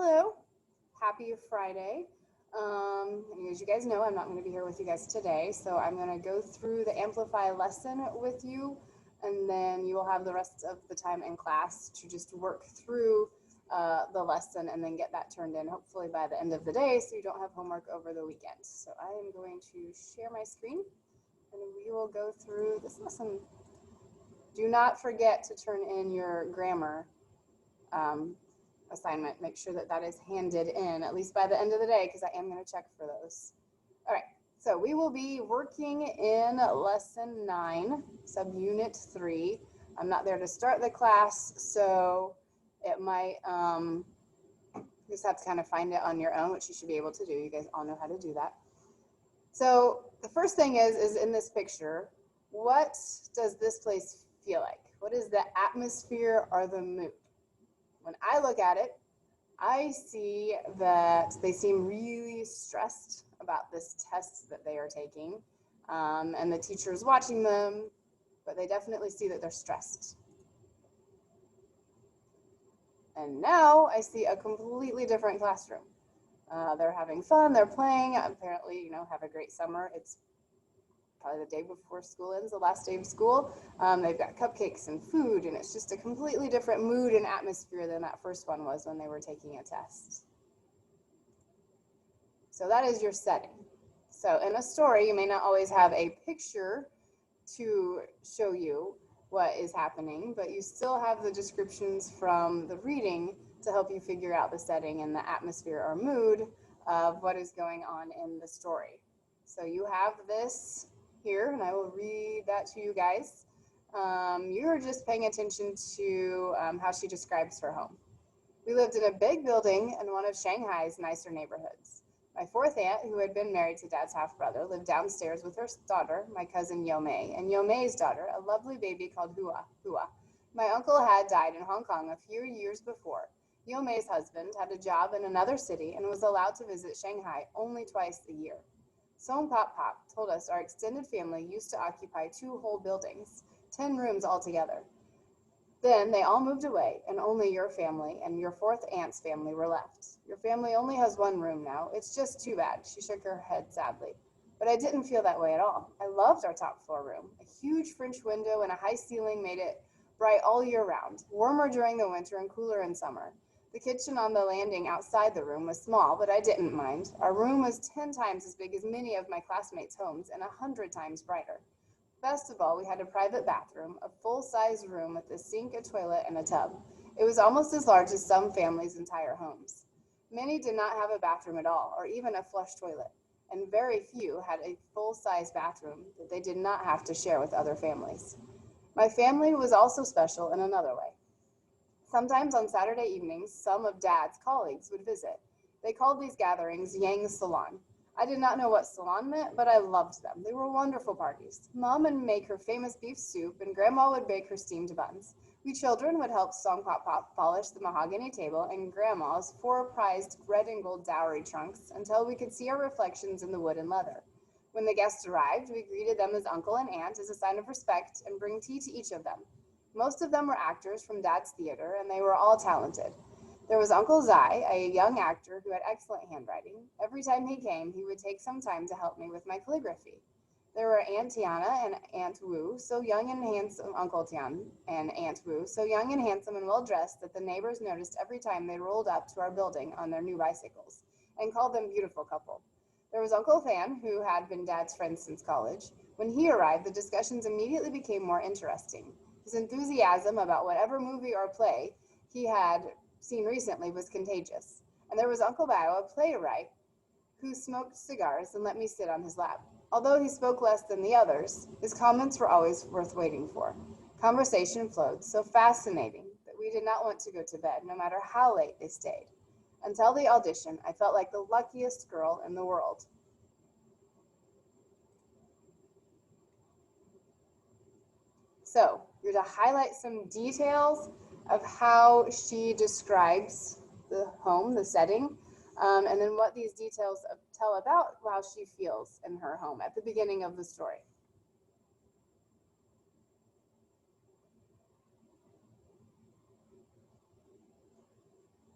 Hello, happy Friday. As you guys know, I'm not going to be here with you guys today, so I'm going to go through the Amplify lesson with you, and then you will have the rest of the time in class to just work through the lesson and then get that turned in, hopefully by the end of the day, so you don't have homework over the weekend. So I am going to share my screen, and we will go through this lesson. Do not forget to turn in your grammar assignment. Make sure that that is handed in, at least by the end of the day, because I am going to check for those. All right, so we will be working in lesson 9, subunit 3. I'm not there to start the class, so it might, you just have to kind of find it on your own, which you should be able to do. You guys all know how to do that. So the first thing is in this picture, what does this place feel like? What is the atmosphere or the mood? When I look at it, I see that they seem really stressed about this test that they are taking, and the teacher is watching them, but they definitely see that they're stressed. And now I see a completely different classroom. They're having fun, they're playing, apparently, have a great summer. It's probably the day before school ends, the last day of school. They've got cupcakes and food, and it's just a completely different mood and atmosphere than that first one was when they were taking a test. So that is your setting. So in a story, you may not always have a picture to show you what is happening, but you still have the descriptions from the reading to help you figure out the setting and the atmosphere or mood of what is going on in the story. So you have this here, and I will read that to you guys. You're just paying attention to how she describes her home. We lived in a big building in one of Shanghai's nicer neighborhoods. My fourth aunt, who had been married to Dad's half-brother, lived downstairs with her daughter, my cousin Yomei, and Yomei's daughter, a lovely baby called Hua. My uncle had died in Hong Kong a few years before. Yomei's husband had a job in another city and was allowed to visit Shanghai only twice a year. Song Pop told us our extended family used to occupy 2 whole buildings, 10 rooms altogether. Then they all moved away, and only your family and your fourth aunt's family were left. Your family only has 1 room now. It's just too bad. She shook her head sadly. But I didn't feel that way at all. I loved our top floor room. A huge French window and a high ceiling made it bright all year round, warmer during the winter and cooler in summer. The kitchen on the landing outside the room was small, but I didn't mind. Our room was 10 times as big as many of my classmates' homes and 100 times brighter. Best of all, we had a private bathroom, a full-size room with a sink, a toilet, and a tub. It was almost as large as some families' entire homes. Many did not have a bathroom at all, or even a flush toilet, and very few had a full-size bathroom that they did not have to share with other families. My family was also special in another way. Sometimes on Saturday evenings, some of Dad's colleagues would visit. They called these gatherings Yang Salon. I did not know what salon meant, but I loved them. They were wonderful parties. Mom would make her famous beef soup, and Grandma would bake her steamed buns. We children would help Song Pop polish the mahogany table and Grandma's 4 prized red and gold dowry trunks until we could see our reflections in the wood and leather. When the guests arrived, we greeted them as uncle and aunt as a sign of respect and bring tea to each of them. Most of them were actors from Dad's theater, and they were all talented. There was Uncle Zai, a young actor who had excellent handwriting. Every time he came, he would take some time to help me with my calligraphy. There were Aunt Tiana and Aunt Wu, so young and handsome, Uncle Tian and Aunt Wu, so young and handsome and well-dressed that the neighbors noticed every time they rolled up to our building on their new bicycles, and called them beautiful couple. There was Uncle Fan, who had been Dad's friend since college. When he arrived, the discussions immediately became more interesting. His enthusiasm about whatever movie or play he had seen recently was contagious. And there was Uncle Bao, a playwright, who smoked cigars and let me sit on his lap. Although he spoke less than the others, his comments were always worth waiting for. Conversation flowed so fascinating that we did not want to go to bed, no matter how late they stayed. Until the audition, I felt like the luckiest girl in the world. So you're to highlight some details of how she describes the home, the setting, and then what these details tell about how she feels in her home at the beginning of the story.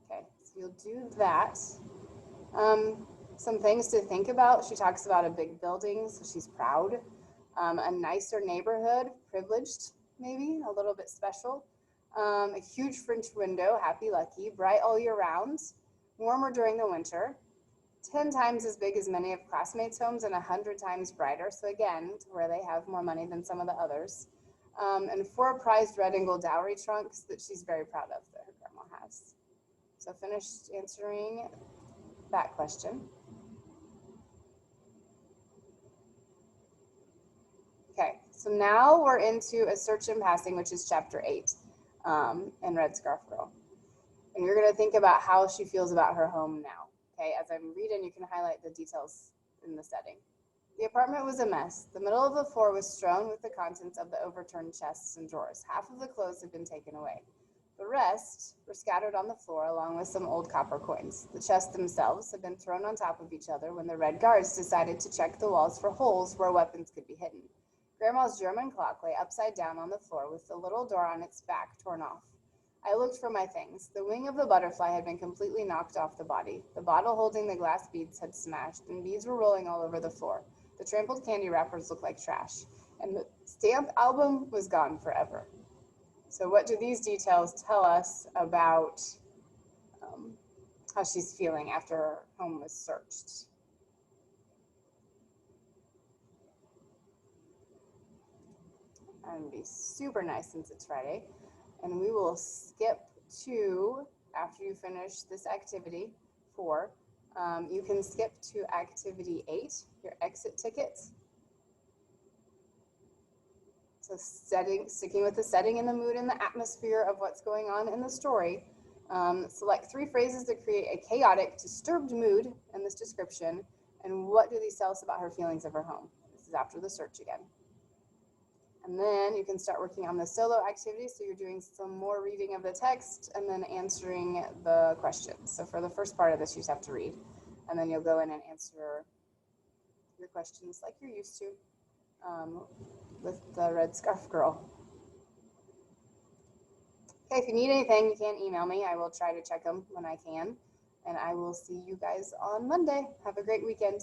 Okay, So you'll do that. Some things to think about. She talks about a big building, so she's proud. A nicer neighborhood, privileged, maybe, a little bit special. A huge French window, happy, lucky, bright all year round, warmer during the winter, 10 times as big as many of classmates' homes and 100 times brighter. So again, where they have more money than some of the others. And 4 prized red and gold dowry trunks that she's very proud of that her grandma has. So finished answering that question. Okay, so now we're into a search in passing, which is chapter 8 in Red Scarf Girl. And you're going to think about how she feels about her home now. Okay, as I'm reading, you can highlight the details in the setting. The apartment was a mess. The middle of the floor was strewn with the contents of the overturned chests and drawers. Half of the clothes had been taken away. The rest were scattered on the floor along with some old copper coins. The chests themselves had been thrown on top of each other when the Red Guards decided to check the walls for holes where weapons could be hidden. Grandma's German clock lay upside down on the floor with the little door on its back torn off. I looked for my things. The wing of the butterfly had been completely knocked off the body. The bottle holding the glass beads had smashed, and beads were rolling all over the floor. The trampled candy wrappers looked like trash, and the stamp album was gone forever. So what do these details tell us about how she's feeling after her home was searched? I'm going to be super nice since it's Friday. And we will skip to, after you finish this activity 4, you can skip to activity 8, your exit tickets. So sticking with the setting and the mood and the atmosphere of what's going on in the story. Select 3 phrases that create a chaotic, disturbed mood in this description. And what do these tell us about her feelings of her home? This is after the search again. And then you can start working on the solo activity. So you're doing some more reading of the text and then answering the questions. So for the first part of this, you just have to read. And then you'll go in and answer your questions like you're used to with the Red Scarf Girl. Okay, if you need anything, you can email me. I will try to check them when I can. And I will see you guys on Monday. Have a great weekend.